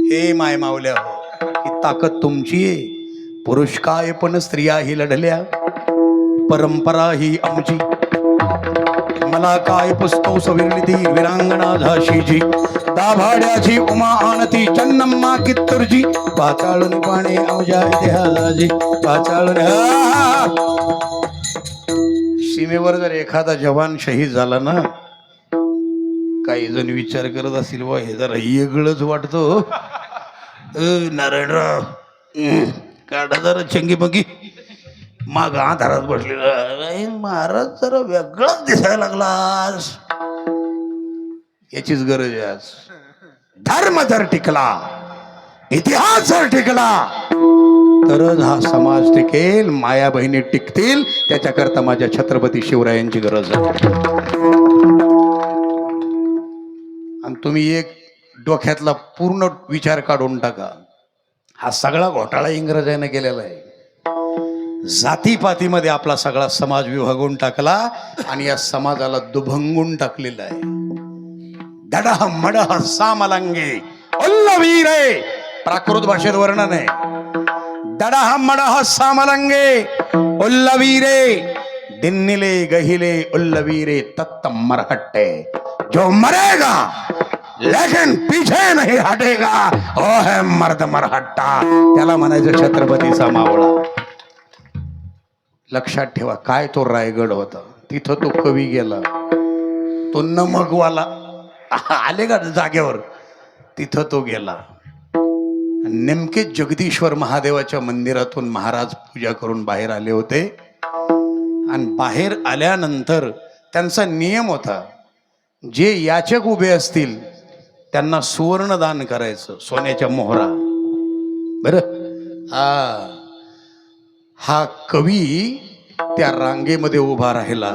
हे माय मावल्या हो, ही ताकद तुमची आहे. पुरुष काय पण स्त्रिया ही लढल्या, परंपरा ही आमची. मला काय पुस्तव सविरली विरांगणा झाशीची. दाभाड्याची उमा आणती चन्नम्मा कित्तूरची. पाचाळून पाणे आमच्या इतिहासाची, पाचाळून. सीमेवर जर एखादा जवान शहीद झाला ना, काही जण विचार करत असतील, वा हे जरा वेगळंच वाटतं. नारायणराव काढा जरा चंगी बंगी, माग अंधारात बसलेला महाराज जरा वेगळाच दिसायला लागलास. याचीच गरज आहे आज. धर्म जर टिकला, इतिहास जर टिकला, तरच हा समाज टिकेल, माया बहिणी टिकतील. त्याच्याकरता माझ्या छत्रपती शिवरायांची गरज आहे. आणि तुम्ही एक डोक्यातला पूर्ण विचार काढून टाका. हा सगळा घोटाळा इंग्रजांनी केलेला आहे. जातीपातीमध्ये आपला सगळा समाज विभागून टाकला आणि या समाजाला दुभंगून टाकलेला आहे. दडह मडह सामलंगे उल्लवीरे, प्राकृत भाषेत वर्णन आहे. दडह मडह सामलंगे उल्लवीरे, दिन्निले गहिले उल्लवीरे तत्त मरहट्टे, जो मरेगा लेकिन पीछे नहीं हटेगा ओ है मर्द मरहट्टा. त्याला म्हणायचं छत्रपतीचा मावळा. लक्षात ठेवा, काय तो रायगड होता, तिथं तो कवी गेला, तो नमकवाला आले का जागेवर, तिथं तो गेला. नेमके जगदीश्वर महादेवाच्या मंदिरातून महाराज पूजा करून बाहेर आले होते. आणि बाहेर आल्यानंतर त्यांचा नियम होता, जे याचक उभे असतील त्यांना सुवर्ण दान करायचं, सोन्याच्या मोहरा. बरं, हा कवी त्या रांगेमध्ये उभा राहिला.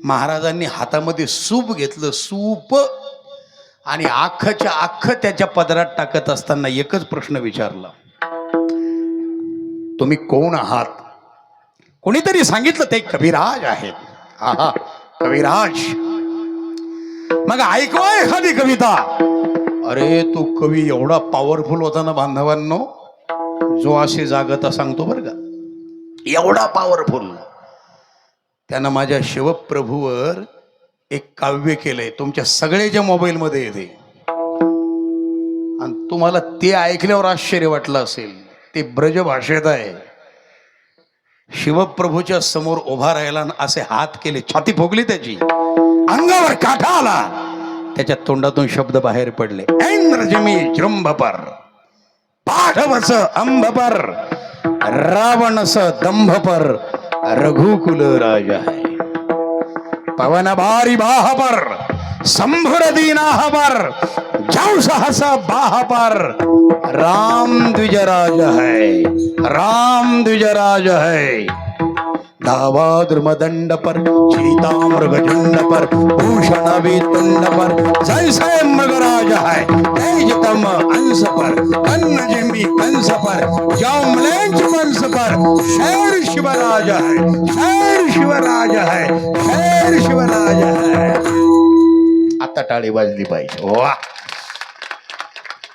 महाराजांनी हातामध्ये सूप घेतलं, सूप, आणि अख्खच्या अख्ख त्याच्या पदरात टाकत असताना एकच प्रश्न विचारला, तुम्ही कोण आहात? कोणीतरी सांगितलं ते कविराज आहेत. आहा, कविराज. मग ऐकवाय एखादी कविता. अरे तो कवी एवढा पॉवरफुल होता ना बांधवांनो, जो असे जागता सांगतो बरं का, एवढा पॉवरफुल. त्यानं माझ्या शिवप्रभूवर एक काव्य केलंय, तुमच्या सगळ्याच्या मोबाईलमध्ये येते. आणि तुम्हाला ते ऐकल्यावर आश्चर्य वाटलं असेल. ते ब्रज भाषेत आहे. शिवप्रभूच्या समोर उभा राहिला, असे हात केले, छाती फुगली त्याची, अंगावर काठा आला, त्याच्या तोंडातून शब्द बाहेर पडले, ऐन्द्रजमी जृंभपर, पाठवस अंबपर, रावणस दंभपर, रघुकुल राजा है. पवन भारी बाह पर, संभर दीनाह पर, जाऊ सहस बाह पर, राम द्विजराज है, राम द्विजराज है. धावा द्रुमदंड पर, चीता मृगझुंड पर, भूषण वितुंड पर, जैसे मृगराज है, तेजतम अंश पर, कन्न जिम्मी कंस पर, जामलेंच वंश पर, शेर शिवराज है, शेर शिवराज है, शेर शिवराज है. आता टाळी वाजली पाहिजे. वा.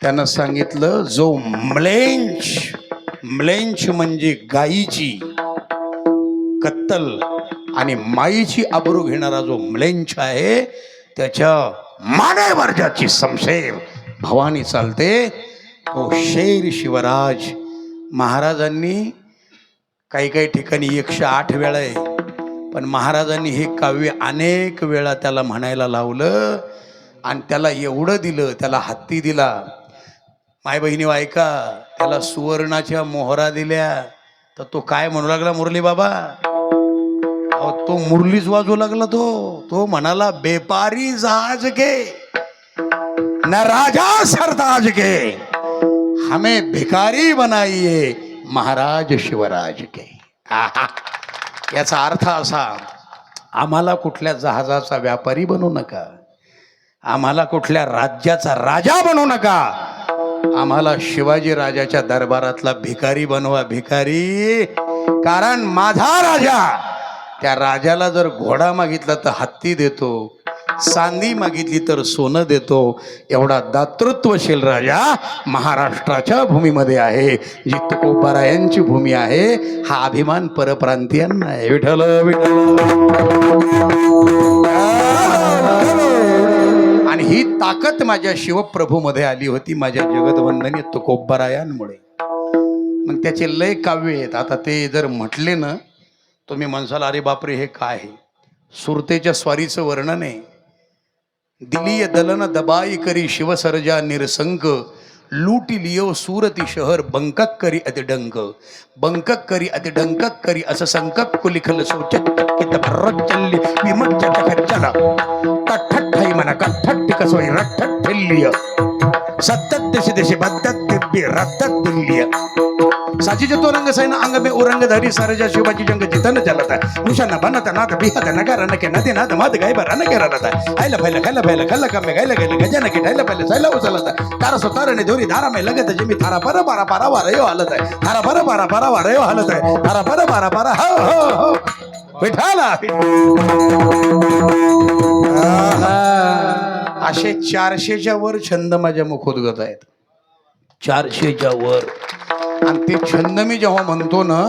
त्यानं सांगितलं, जो म्लेंच, म्लेंच म्हणजे गायीची कत्तल आणि माईची आबरू घेणारा जो म्लेंच आहे, त्याच्या मानेवर ज्याची समशेर भवानी चालते, तो शेर शिवराज. महाराजांनी काही काही ठिकाणी 108 वेळा आहे, पण महाराजांनी हे काव्य अनेक वेळा त्याला म्हणायला लावलं. आणि त्याला एवढं दिलं, त्याला हत्ती दिला. माय बहिणी ऐका, त्याला सुवर्णाच्या मोहरा दिल्या, तर तो काय म्हणू लागला, मुरली बाबा. तो मुरलीच वाजू लागला. तो म्हणाला, बेपारी जहाज के न राजा सरताज के, हमें भिकारी बनाइए महाराज शिवराज के. याचा अर्थ असा, आम्हाला कुठल्या जहाजाचा व्यापारी बनवू नका, आम्हाला कुठल्या राज्याचा राजा बनवू नका, आम्हाला शिवाजी राजाच्या दरबारातला भिकारी बनवा, भिकारी. कारण माझा राजा, त्या राजाला जर घोडा मागितला तर हत्ती देतो, सांदी मागितली तर सोनं देतो. एवढा दातृत्वशील राजा महाराष्ट्राच्या भूमीमध्ये आहे, जी तुकोबारायांची भूमी आहे. हा अभिमान परप्रांतीयांना आहे. विठ्ठल विठ्ठल. आणि ही ताकद माझ्या शिवप्रभूमध्ये आली होती, माझ्या जगदवंदनी तुकोबारायांमुळे. मग त्याचे लय काव्य आहेत. आता ते जर म्हटले ना, तुम्ही म्हणसाल, अरे बापरे, हे काय आहे. सुरतेच्या स्वारीचं वर्णन आहे. दिलीय दलन दबाई करी शिवसर्जा निरसंक, लूटी लियो सूरती शहर बंकक करी अतिडंक, बंकक करी अतिडंकक करी असं संकक कुलिखल सोचत भरत चल्ली विमच्च चला कठ्ठई म्हणा कठ्ठट्टी कसोई रठ्ठट ठेल्लिय सत्तत देशे देशे बद्दत दिव्य रत्तत दिल्लिय. साचीचे तो रंग सैन अंग में उरंग धरी सरजा शिवाजी जंग जितन चलत आहे निशाना बनत नाथ बिहत नगर नके नदी नाथ मत गाय बर नके रनत आहे आयला फैला खल्ला फैला खल्ला कमे गायला गेले गजन के ढायला फैला सैला उचलत आहे तारा सुतारने धोरी धारा में लगत जिमी थारा पर बारा पारा वारयो हालत आहे थारा पर बारा पारा वारयो हालत आहे थारा पर बारा पारा हो विठाला असे 400च्या वर छंद माझ्या मुखोद्गत आहेत 400च्या वर आणि ते छंद मी जेव्हा म्हणतो ना